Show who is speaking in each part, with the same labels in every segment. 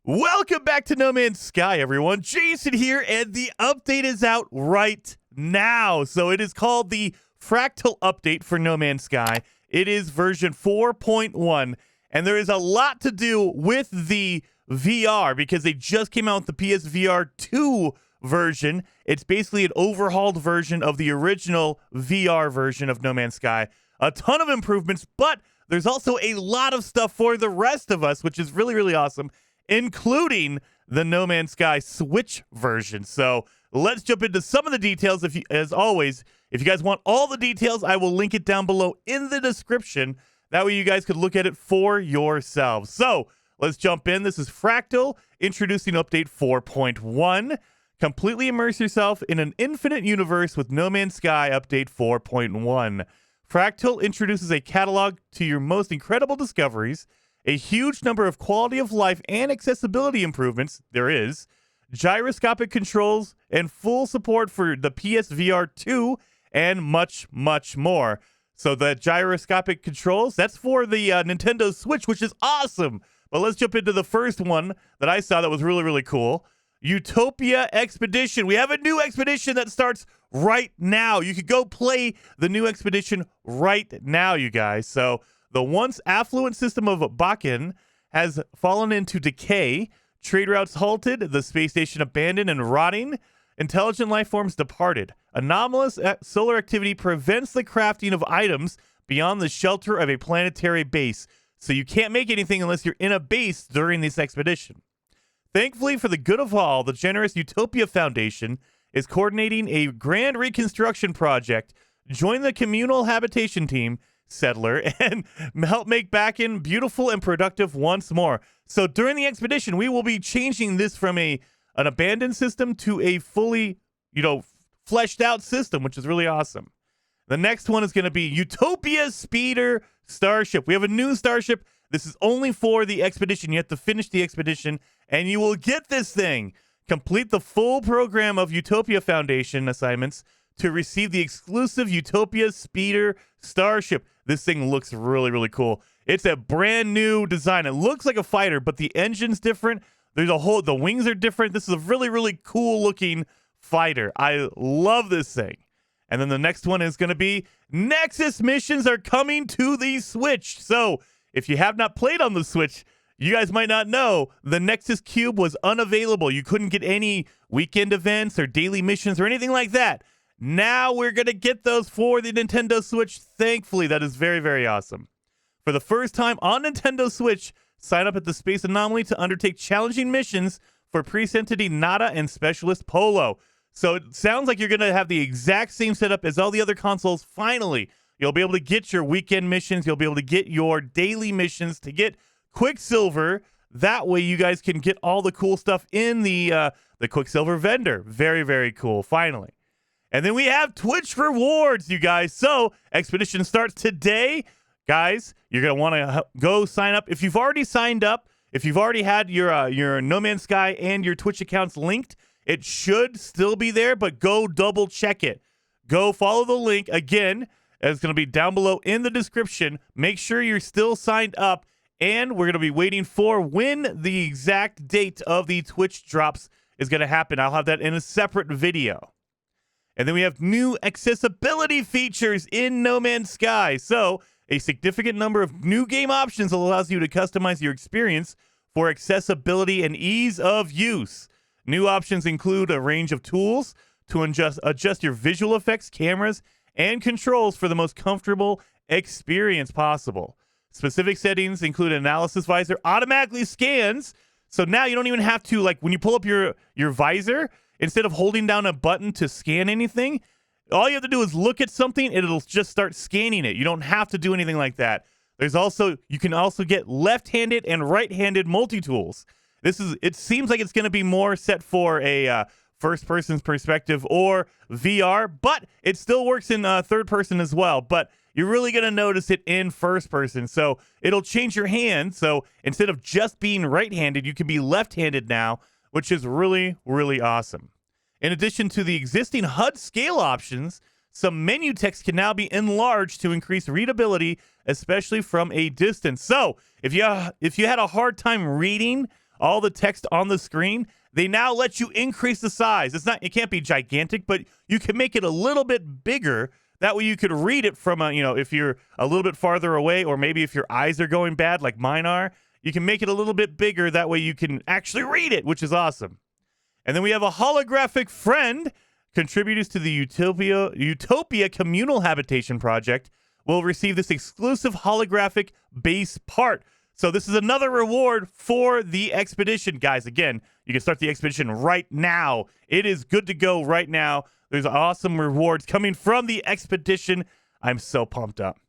Speaker 1: Welcome back to No Man's Sky, everyone. Jason here, and the update is out right now. So it is called the Fractal update for No Man's Sky. It is version 4.1, and there is a lot to do with the VR because they just came out with the PSVR 2 version. It's basically an overhauled version of the original VR version of No Man's Sky. A ton of improvements, but there's also a lot of stuff for the rest of us, which is really, really awesome, including the No Man's Sky Switch version. So let's jump into some of the details. As always, if you guys want all the details, I will link it down below in the description. That way you guys could look at it for yourselves. So let's jump in. This is Fractal introducing update 4.1. Completely immerse yourself in an infinite universe with No Man's Sky update 4.1. Fractal introduces a catalog to your most incredible discoveries, a huge number of quality of life and accessibility improvements, there is, gyroscopic controls, and full support for the PSVR 2, and much, much more. So the gyroscopic controls, that's for the Nintendo Switch, which is awesome. But let's jump into the first one that I saw that was really, really cool. UTOPIA Expedition. We have a new expedition that starts right now. You could go play the new expedition right now, you guys. So the once affluent system of Bakken has fallen into decay, trade routes halted, the space station abandoned and rotting, intelligent life forms departed. Anomalous solar activity prevents the crafting of items beyond the shelter of a planetary base. So you can't make anything unless you're in a base during this expedition. Thankfully, for the good of all, the generous UTOPIA Foundation is coordinating a grand reconstruction project. Join the communal habitation team, Settler, and help make Bakken beautiful and productive once more. So during the expedition, we will be changing this from an abandoned system to a fully, fleshed out system, which is really awesome. The next one is going to be Utopia Speeder Starship. We have a new Starship. This is only for the expedition. You have to finish the expedition, and you will get this thing. Complete the full program of Utopia Foundation assignments to receive the exclusive Utopia Speeder Starship. This thing looks really, really cool. It's a brand new design. It looks like a fighter, but the engine's different. The wings are different. This is a really, really cool looking fighter. I love this thing. And then the next one is going to be NEXUS missions are coming to the Switch. So if you have not played on the Switch, you guys might not know the NEXUS Cube was unavailable. You couldn't get any weekend events or daily missions or anything like that. Now we're going to get those for the Nintendo Switch. Thankfully, that is very, very awesome. For the first time on Nintendo Switch, sign up at the Space Anomaly to undertake challenging missions for Priest Entity Nada and Specialist Polo. So it sounds like you're going to have the exact same setup as all the other consoles. Finally, you'll be able to get your weekend missions. You'll be able to get your daily missions to get Quicksilver. That way you guys can get all the cool stuff in the Quicksilver vendor. Very, very cool, finally. And then we have Twitch rewards, you guys. So Expedition starts today. Guys, you're going to want to go sign up. If you've already signed up, if you've already had your No Man's Sky and your Twitch accounts linked, it should still be there, but go double check it. Go follow the link. Again, it's going to be down below in the description. Make sure you're still signed up. And we're going to be waiting for when the exact date of the Twitch drops is going to happen. I'll have that in a separate video. And then we have new accessibility features in No Man's Sky. So a significant number of new game options allows you to customize your experience for accessibility and ease of use. New options include a range of tools to adjust your visual effects, cameras, and controls for the most comfortable experience possible. Specific settings include analysis visor automatically scans. So now you don't even have to, when you pull up your visor, instead of holding down a button to scan anything, all you have to do is look at something and it'll just start scanning it. You don't have to do anything like that. You can also get left-handed and right-handed multi-tools. It seems like it's going to be more set for a first-person perspective or VR, but it still works in third person as well. But you're really going to notice it in first person. So it'll change your hand. So instead of just being right-handed, you can be left-handed now, which is really, really awesome. In addition to the existing HUD scale options, some menu text can now be enlarged to increase readability, especially from a distance. So if you had a hard time reading all the text on the screen, they now let you increase the size. It can't be gigantic, but you can make it a little bit bigger. That way you could read it from if you're a little bit farther away, or maybe if your eyes are going bad like mine are, you can make it a little bit bigger. That way you can actually read it, which is awesome. And then we have a holographic friend. Contributors to the UTOPIA Communal Habitation Project will receive this exclusive holographic base part. So this is another reward for the expedition. Guys, again, you can start the expedition right now. It is good to go right now. There's awesome rewards coming from the expedition. I'm so pumped up.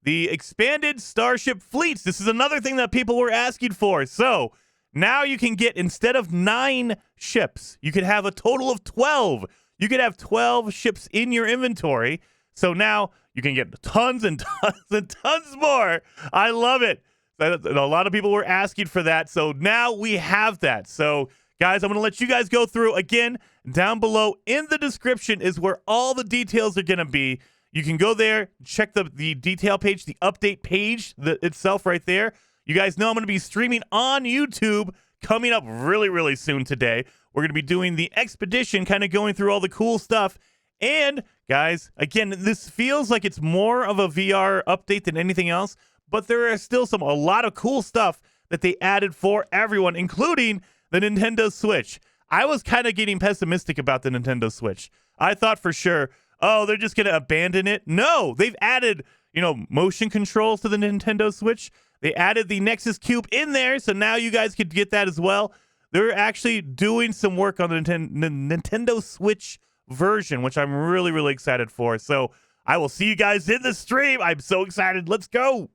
Speaker 1: The expanded Starship fleets. This is another thing that people were asking for. So now you can get, instead of 9 ships, you could have a total of 12. You could have 12 ships in your inventory. So now you can get tons and tons and tons more. I love it. A lot of people were asking for that. So now we have that. So guys, I'm going to let you guys go through. Again, down below in the description is where all the details are going to be. You can go there, check the detail page, the update page itself right there. You guys know I'm going to be streaming on YouTube coming up really, really soon today. We're going to be doing the expedition, kind of going through all the cool stuff. And guys, again, this feels like it's more of a VR update than anything else, but there are still a lot of cool stuff that they added for everyone, including the Nintendo Switch. I was kind of getting pessimistic about the Nintendo Switch. I thought for sure, oh, they're just going to abandon it. No, they've added, motion controls to the Nintendo Switch. They added the Nexus Cube in there, so now you guys could get that as well. They're actually doing some work on the Nintendo Switch version, which I'm really, really excited for. So I will see you guys in the stream. I'm so excited. Let's go.